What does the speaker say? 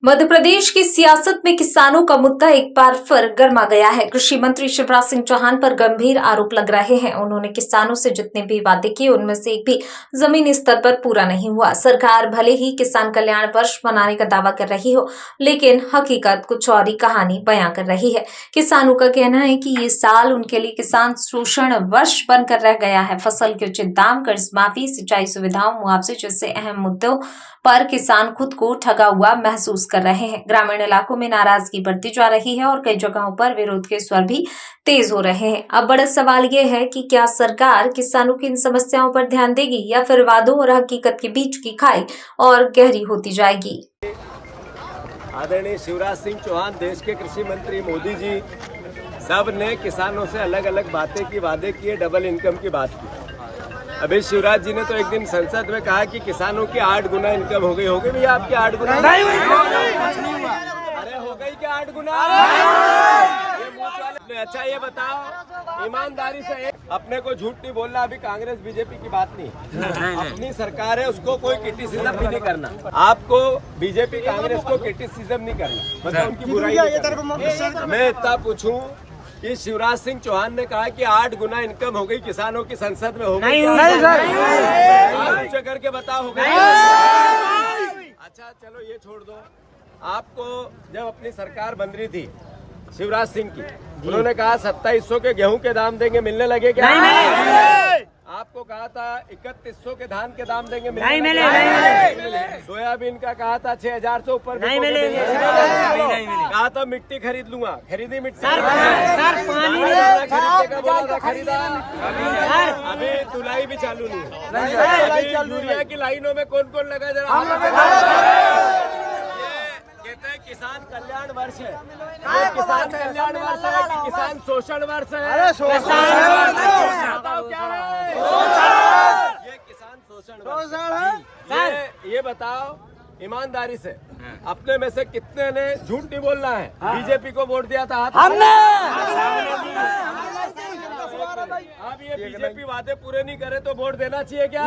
मध्य प्रदेश की सियासत में किसानों का मुद्दा एक बार फिर गर्मा गया है। कृषि मंत्री शिवराज सिंह चौहान पर गंभीर आरोप लग रहे हैं। उन्होंने किसानों से जितने भी वादे किए उनमें से एक भी जमीनी स्तर पर पूरा नहीं हुआ। सरकार भले ही किसान कल्याण वर्ष मनाने का दावा कर रही हो, लेकिन हकीकत कुछ और ही कहानी बयां कर रही है। किसानों का कहना है कि ये साल उनके लिए किसान शोषण वर्ष बनकर रह गया है। फसल के उचित दाम, कर्ज माफी, सिंचाई सुविधाओं, मुआवजे जैसे अहम मुद्दों पर किसान खुद को ठगा हुआ महसूस कर रहे हैं। ग्रामीण इलाकों में नाराजगी बढ़ती जा रही है और कई जगहों पर विरोध के स्वर भी तेज हो रहे हैं। अब बड़ा सवाल ये है कि क्या सरकार किसानों की इन समस्याओं पर ध्यान देगी या फिर वादों और हकीकत के बीच की खाई और गहरी होती जाएगी। आदरणीय शिवराज सिंह चौहान, देश के कृषि मंत्री मोदी जी सब ने किसानों से अलग अलग बातें की, वादे किए, डबल इनकम की बात की। अभी शिवराज जी ने तो एक दिन संसद में कहा कि किसानों की 8 गुना इनकम हो गई भैया आपकी 8 गुना? नहीं अरे हो गई क्या 8 गुना? अच्छा ये बताओ ईमानदारी से, अपने को झूठ नहीं बोलना। अभी कांग्रेस बीजेपी की बात नहीं, अपनी सरकार है, उसको कोई क्रिटिसिज्म भी नहीं करना। आपको बीजेपी कांग्रेस को क्रिटिसिज्म नहीं करना, मतलब उनकी बुराई नहीं करना। मैं इतना पूछूं कि शिवराज सिंह चौहान ने कहा कि 8 गुना इनकम हो गई किसानों की, संसद में हो गई? नहीं सर, करके बताओ हो गई? अच्छा चलो ये छोड़ दो। आपको जब अपनी सरकार बन रही थी शिवराज सिंह की, उन्होंने कहा 2700 के गेहूं के दाम देंगे, मिलने लगे क्या? नहीं। आपको कहा था 3100 के धान के दाम देंगे, नहीं मिले। सोयाबीन का कहा था 6000 से ऊपर नहीं मिले। कहा था मिट्टी खरीद लूंगा, खरीदी मिट्टी? सर पानी खरीदने का बोला था, खरीदा? अभी धुलाई भी चालू नहीं। यूरिया की लाइनों में कौन कौन लगा जरा? कहते हैं किसान कल्याण वर्ष है। किसान कल्याण वर्ष है कि किसान शोषण वर्ष है? अरे बताओ क्या है? ये किसान शोषण है। ये बताओ ईमानदारी से, अपने में से कितने ने झूठ नहीं बोलना है, बीजेपी को वोट दिया था? हमने। अब ये बीजेपी वादे पूरे नहीं करे तो वोट देना चाहिए क्या?